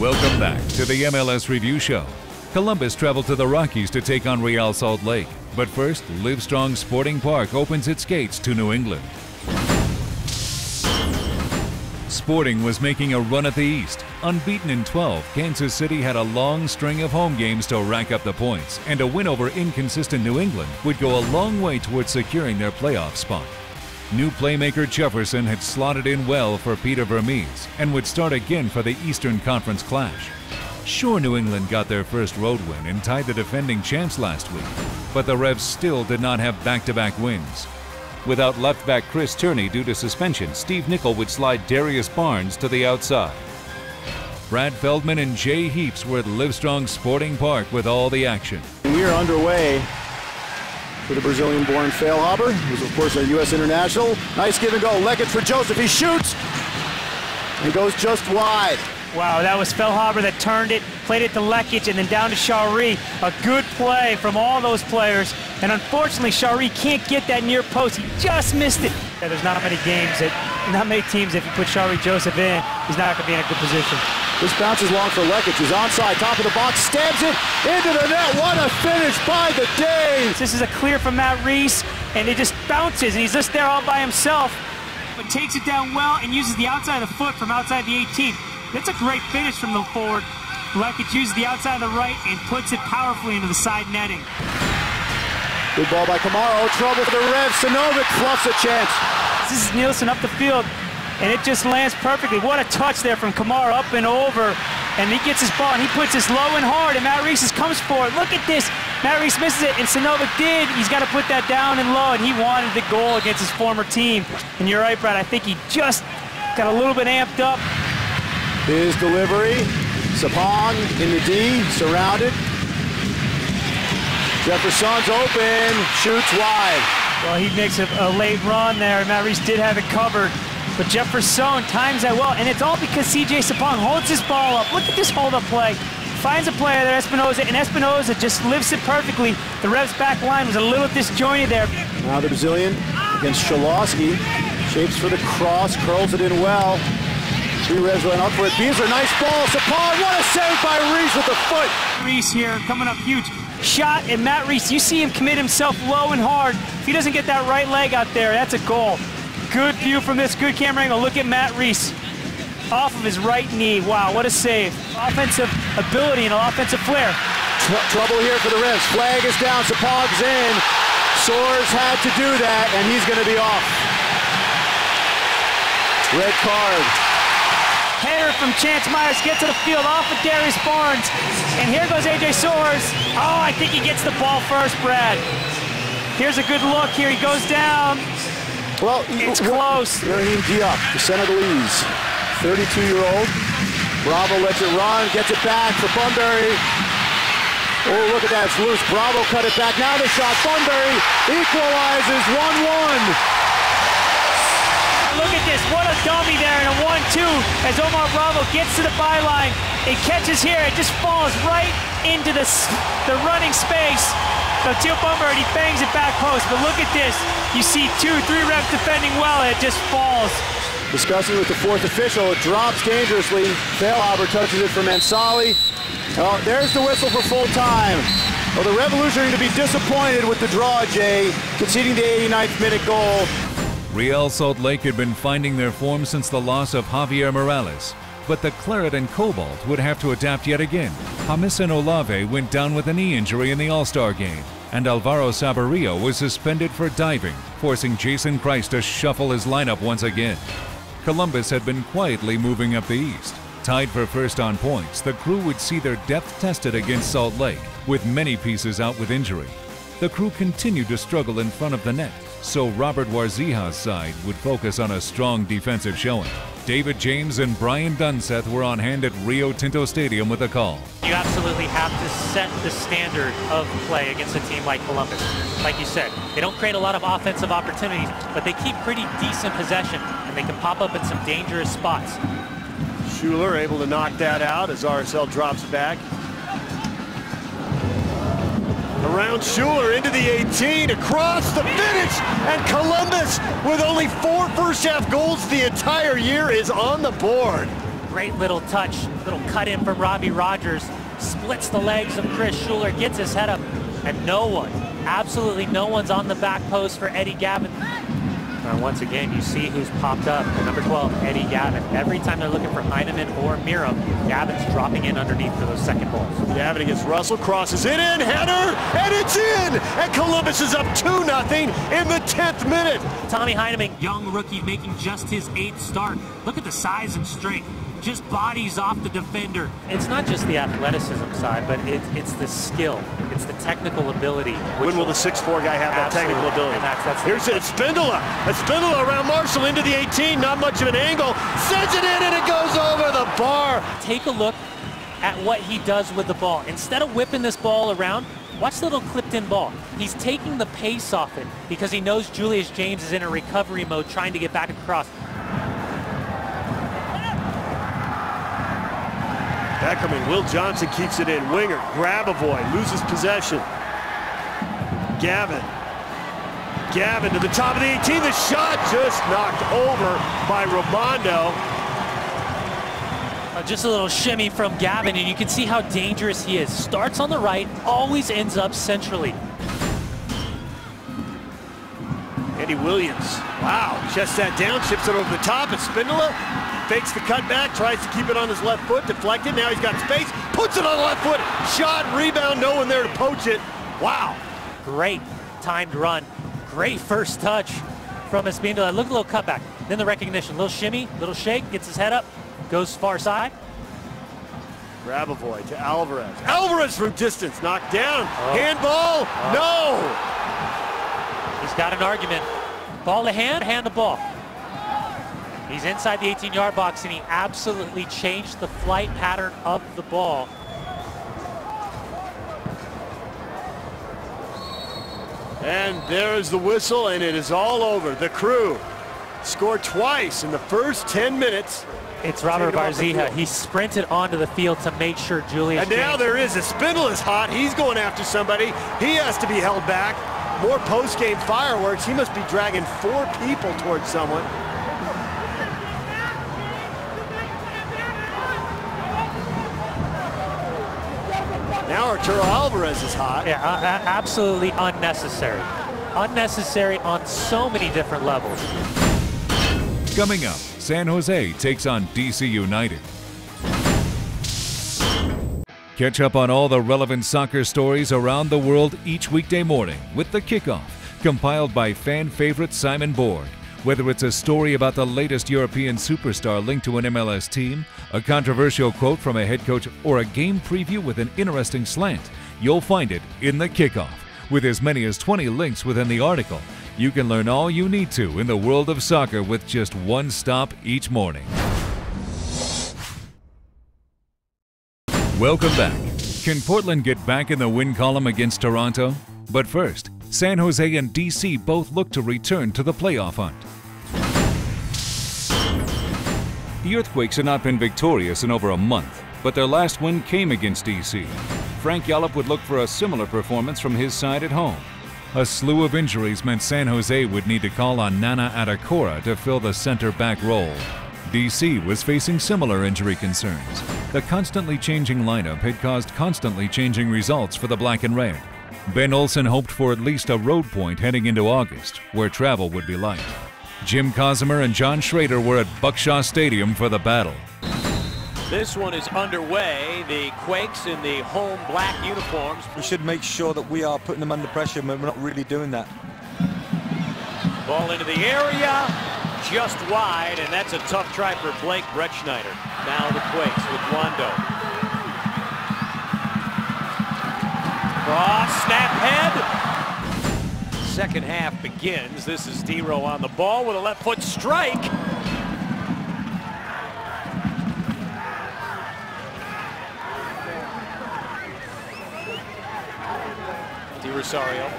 Welcome back to the MLS Review Show. Columbus traveled to the Rockies to take on Real Salt Lake. But first, Livestrong Sporting Park opens its gates to New England. Sporting was making a run at the East. Unbeaten in 12, Kansas City had a long string of home games to rack up the points, and a win over inconsistent New England would go a long way towards securing their playoff spot. New playmaker Jefferson had slotted in well for Peter Vermees and would start again for the Eastern Conference clash. Sure, New England got their first road win and tied the defending champs last week, but the Revs still did not have back-to-back wins. Without left back Chris Tierney due to suspension, Steve Nicol would slide Darius Barnes to the outside. Brad Feldman and Jay Heaps were at Livestrong Sporting Park with all the action. We are underway for the Brazilian-born Feilhaber, who's of course a U.S. international. Nice give and go. Leggett for Joseph. He shoots and goes just wide. Wow, that was Feilhaber that turned it, played it to Lekic, and then down to Shari. A good play from all those players. And unfortunately, Shari can't get that near post. He just missed it. Yeah, there's not many teams if you put Shari Joseph in, he's not going to be in a good position. This bounces long for Lekic. He's onside, top of the box, stabs it into the net. What a finish by the Danes! This is a clear from Matt Reese, and it just bounces, and he's just there all by himself. But takes it down well and uses the outside of the foot from outside the 18. That's a great finish from the forward. Lekic uses the outside of the right and puts it powerfully into the side netting. Good ball by Kamara. Trouble for the Revs. Sinovic fluffs a chance. This is Nielsen up the field, and it just lands perfectly. What a touch there from Kamara up and over. And he gets his ball, and he puts this low and hard, and Matt Reese comes for it. Look at this. Matt Reese misses it, and Sinovic did. He's got to put that down and low, and he wanted the goal against his former team. And you're right, Brad. I think he just got a little bit amped up. His delivery. Sapong in the D, surrounded. Jefferson's open, shoots wide. Well, he makes a late run there. Matt Reese did have it covered. But Jefferson times that well, and it's all because C.J. Sapong holds his ball up. Look at this hold-up play. Finds a player there, Espinoza, and Espinoza just lifts it perfectly. The Revs' back line was a little disjointed there. Now the Brazilian against Shalowski. Shapes for the cross, curls it in well. Three Revs going up for it. Beasley, nice ball. Sapong, what a save by Reese with the foot. Reese here coming up huge. Shot, and Matt Reese, you see him commit himself low and hard. If he doesn't get that right leg out there, that's a goal. Good view from this, good camera angle. Look at Matt Reese off of his right knee. Wow, what a save. Offensive ability and an offensive flair. Trouble here for the Revs. Flag is down, Sapong's in. Soares had to do that, and he's going to be off. Red card. Header from Chance Myers, gets to the field off of Darius Barnes. And here goes A.J. Soares. Oh, I think he gets the ball first, Brad. Here's a good look here. He goes down. Well, it's close. Raheem Diop, the Senegalese, 32-year-old. Bravo lets it run, gets it back for Bunbury. Oh, look at that, it's loose. Bravo cut it back. Now the shot. Bunbury equalizes 1-1. Look at this, what a dummy there in a 1-2 as Omar Bravo gets to the byline. It catches here, it just falls right into the running space. So Teal Bunbury, he bangs it back post, but look at this. You see 2-3 Revs defending well, and it just falls. Discussing with the fourth official, it drops dangerously. Feilhaber touches it for Mansali. Oh, there's the whistle for full time. Well, the Revolution are going to be disappointed with the draw, Jay, conceding the 89th minute goal. Real Salt Lake had been finding their form since the loss of Javier Morales, but the Claret and Cobalt would have to adapt yet again. Jamison Olave went down with a knee injury in the All-Star game, and Alvaro Saborio was suspended for diving, forcing Jason Christ to shuffle his lineup once again. Columbus had been quietly moving up the East. Tied for first on points, the Crew would see their depth tested against Salt Lake, with many pieces out with injury. The Crew continued to struggle in front of the net, so Robert Warziha's side would focus on a strong defensive showing. David James and Brian Dunseth were on hand at Rio Tinto Stadium with a call. You absolutely have to set the standard of play against a team like Columbus. Like you said, they don't create a lot of offensive opportunities, but they keep pretty decent possession, and they can pop up in some dangerous spots. Schuler able to knock that out as RSL drops back. Around Schuler into the 18, across the finish, and Columbus, with only 4 first-half goals the entire year, is on the board. Great little touch, little cut in from Robbie Rogers. Splits the legs of Chris Schuler, gets his head up, and no one, absolutely no one's on the back post for Eddie Gavin. And once again, you see who's popped up. Number 12, Eddie Gavin. Every time they're looking for Heineman or Miram, Gavin's dropping in underneath for those second balls. Gavin against Russell, crosses it in, header, and it's in! And Columbus is up 2-0 in the 10th minute. Tommy Heineman, young rookie, making just his 8th start. Look at the size and strength. Just bodies off the defender. It's not just the athleticism side, but it's the skill. It's the technical ability. When will the 6'4" guy have that technical ability? That's Here's it, Spindola. Spindola around Marshall into the 18, not much of an angle. Sends it in and it goes over the bar. Take a look at what he does with the ball. Instead of whipping this ball around, watch the little clipped-in ball. He's taking the pace off it because he knows Julius James is in a recovery mode trying to get back across. Beckerman, Will Johnson keeps it in. Winger, Grabavoy, loses possession. Gavin to the top of the 18. The shot just knocked over by Raimondo. Just a little shimmy from Gavin, and you can see how dangerous he is. Starts on the right, always ends up centrally. Andy Williams, wow, chests that down, chips it over the top, and Spindola fakes the cutback, tries to keep it on his left foot, deflected, now he's got space, puts it on the left foot, shot, rebound, no one there to poach it. Wow. Great timed run, great first touch from Espindola. Look at the little cutback, then the recognition, little shimmy, little shake, gets his head up, goes far side. Grabavoy to Alvarez. Alvarez from distance, knocked down, handball, no! He's got an argument. Ball to hand, hand the ball. He's inside the 18-yard box, and he absolutely changed the flight pattern of the ball. And there is the whistle, and it is all over. The Crew scored twice in the first 10 minutes. It's Robert Barzija. He sprinted onto the field to make sure Julius And now James. there is a Spindle is hot. He's going after somebody. He has to be held back. More post-game fireworks. He must be dragging 4 people towards someone. Now Arturo Alvarez is hot. Yeah, absolutely unnecessary. Unnecessary on so many different levels. Coming up, San Jose takes on DC United. Catch up on all the relevant soccer stories around the world each weekday morning with The Kickoff, compiled by fan favorite Simon Borg. Whether it's a story about the latest European superstar linked to an MLS team, a controversial quote from a head coach, or a game preview with an interesting slant, you'll find it in The Kickoff. With as many as 20 links within the article, you can learn all you need to in the world of soccer with just one stop each morning. Welcome back. Can Portland get back in the win column against Toronto? But first, San Jose and DC both look to return to the playoff hunt. The Earthquakes have not been victorious in over a month, but their last win came against DC. Frank Yallop would look for a similar performance from his side at home. A slew of injuries meant San Jose would need to call on Nana Adekora to fill the center-back role. DC was facing similar injury concerns. The constantly changing lineup had caused constantly changing results for the Black and Red. Ben Olsen hoped for at least a road point heading into August, where travel would be light. Jim Cosimer and John Schrader were at Buckshaw Stadium for the battle. This one is underway. The Quakes in the home black uniforms. We should make sure that we are putting them under pressure, but we're not really doing that. Ball into the area, just wide, and that's a tough try for Blake Bretschneider. Now the Quakes with Wando. Cross, snap head. Second half begins. This is DeRo on the ball with a left foot strike. Rosario.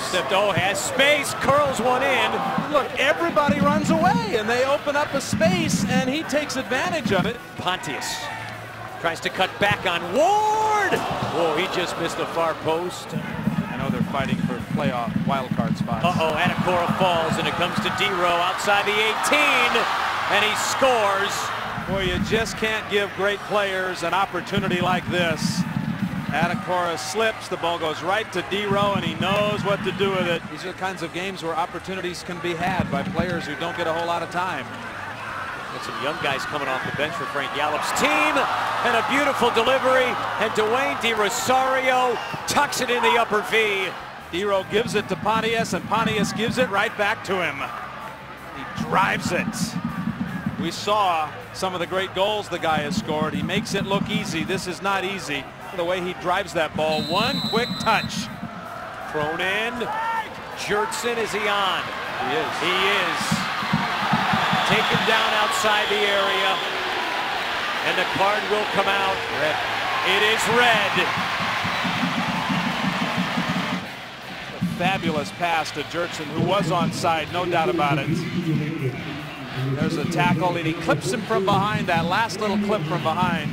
Stepto has space, curls one in. Look, everybody runs away, and they open up a space, and he takes advantage of it. Pontius tries to cut back on Ward. Whoa, he just missed the far post. I know they're fighting for playoff wildcard spots. Uh-oh, Adekora falls, and it comes to DeRo outside the 18, and he scores. Boy, you just can't give great players an opportunity like this. Adekora slips, the ball goes right to DeRo, and he knows what to do with it. These are the kinds of games where opportunities can be had by players who don't get a whole lot of time. Got some young guys coming off the bench for Frank Gallup's team, and a beautiful delivery, and Dwayne De Rosario tucks it in the upper V. DeRo gives it to Pontius, and Pontius gives it right back to him. He drives it. We saw some of the great goals the guy has scored. He makes it look easy. This is not easy. The way he drives that ball. One quick touch. Thrown in. Jertson, is he on? He is. He is. Taken down outside the area. And the card will come out. Red. It is red. A fabulous pass to Jertson, who was onside, no doubt about it. There's a tackle, and he clips him from behind. That last little clip from behind.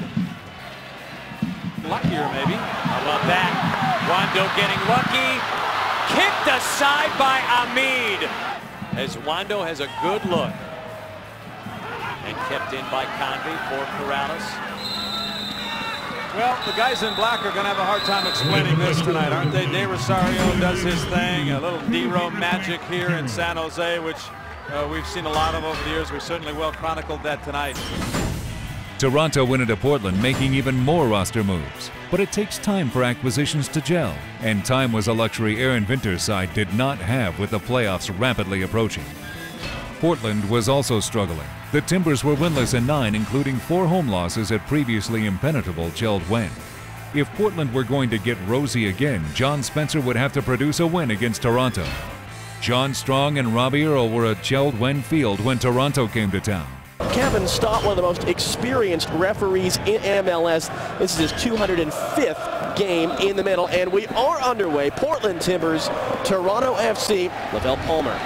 Luckier, maybe. How about that? Wando getting lucky. Kicked aside by Amid. As Wando has a good look. And kept in by Convey for Corrales. Well, the guys in black are going to have a hard time explaining this tonight, aren't they? De Rosario does his thing. A little DeRo magic here in San Jose, which we've seen a lot of over the years. We certainly well chronicled that tonight. Toronto went into Portland making even more roster moves, but it takes time for acquisitions to gel, and time was a luxury Aaron Vinter's side did not have with the playoffs rapidly approaching. Portland was also struggling. The Timbers were winless in 9, including 4 home losses at previously impenetrable JELD-WEN. If Portland were going to get rosy again, John Spencer would have to produce a win against Toronto. John Strong and Robbie Earl were at JELD-WEN Field when Toronto came to town. Kevin Stott, one of the most experienced referees in MLS. This is his 205th game in the middle, and we are underway. Portland Timbers, Toronto FC, Lavelle Palmer.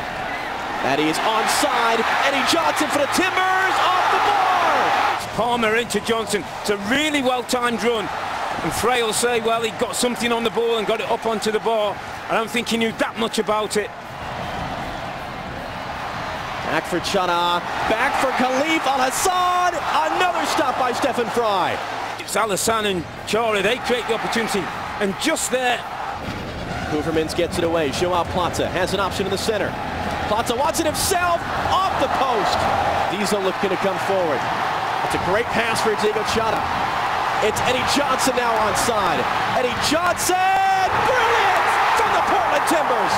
That is onside. Eddie Johnson for the Timbers, off the bar. Palmer into Johnson. It's a really well-timed run. And Frey will say, well, he got something on the ball and got it up onto the bar. I don't think he knew that much about it. Back for Chana, back for Khalif Al-Hassan. Another stop by Stephen Fry. It's Al-Hassan and Clara, they create the opportunity. And just there. Hoovermans gets it away. Joao Plata has an option in the center. Plata wants it himself, off the post. Diesel looking to come forward. It's a great pass for Diego Chana. It's Eddie Johnson now onside. Eddie Johnson, brilliant from the Portland Timbers.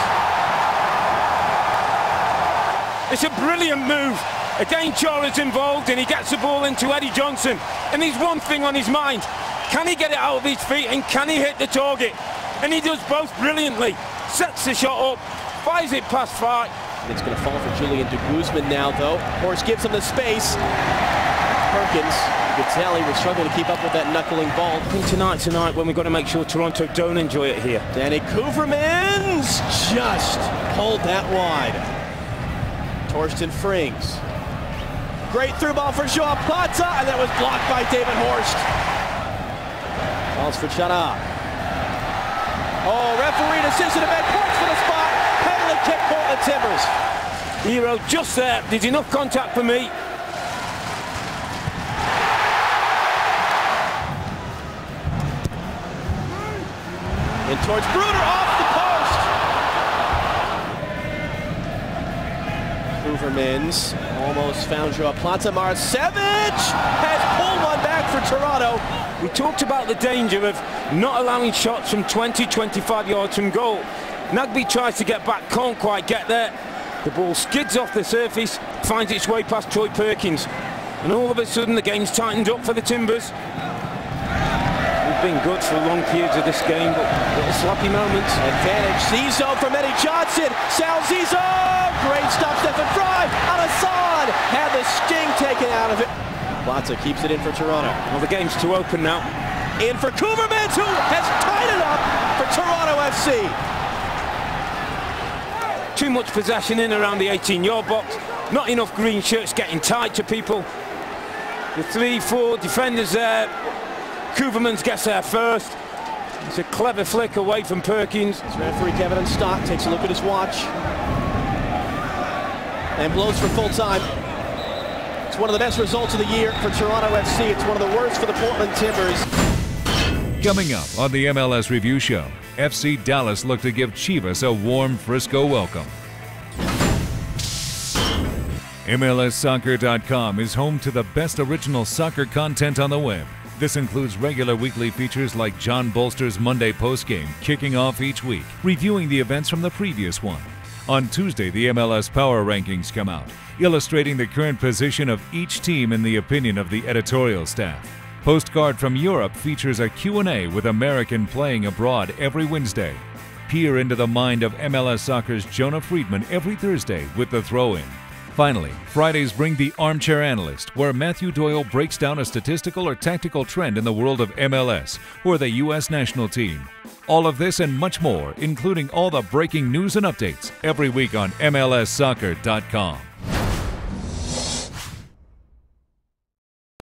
It's a brilliant move. Again, Chara's involved, and he gets the ball into Eddie Johnson. And he's one thing on his mind. Can he get it out of his feet, and can he hit the target? And he does both brilliantly. Sets the shot up, fires it past Fry. It's going to fall for Julian de Guzman now, though. Horst gives him the space. Perkins, you could tell he was struggling to keep up with that knuckling ball. I think tonight when we've got to make sure Toronto don't enjoy it here. Danny Hoovermans just pulled that wide. Torsten Frings. Great through ball for Joao Plata, and that was blocked by David Horst. Calls for Chana. Oh, referee decision to make points for the spot. Penalty kick, Portland Timbers. DeRo just there. There's enough contact for me. In towards Bruder, off the post. Hoovermans almost found Joao Plata. Marcevich has pulled one back for Toronto. We talked about the danger of not allowing shots from 20, 25 yards from goal. Nagby tries to get back, can't quite get there. The ball skids off the surface, finds its way past Troy Perkins. And all of a sudden the game's tightened up for the Timbers. We've been good for long periods of this game, but little sloppy moments. Advantage, Zizzo from Eddie Johnson. Sal Zizzo! Great stop, Stephen Fry. Al-Hassan had the sting taken out of it. Plata keeps it in for Toronto. Well, the game's too open now. In for Hoovermans, who has tied it up for Toronto FC. Too much possession in around the 18-yard box. Not enough green shirts getting tied to people. The 3-4 defenders there. Hoovermans gets there first. It's a clever flick away from Perkins. His referee Kevin Stott takes a look at his watch and blows for full time. It's one of the best results of the year for Toronto FC. It's one of the worst for the Portland Timbers. Coming up on the MLS Review Show, FC Dallas looked to give Chivas a warm Frisco welcome. MLSsoccer.com is home to the best original soccer content on the web. This includes regular weekly features like John Bolster's Monday postgame, kicking off each week, reviewing the events from the previous one. On Tuesday, the MLS Power Rankings come out, illustrating the current position of each team in the opinion of the editorial staff. Postcard from Europe features a Q&A with American playing abroad every Wednesday. Peer into the mind of MLS Soccer's Jonah Friedman every Thursday with The Throw-In. Finally, Fridays bring the Armchair Analyst, where Matthew Doyle breaks down a statistical or tactical trend in the world of MLS or the U.S. national team. All of this and much more, including all the breaking news and updates, every week on MLSsoccer.com.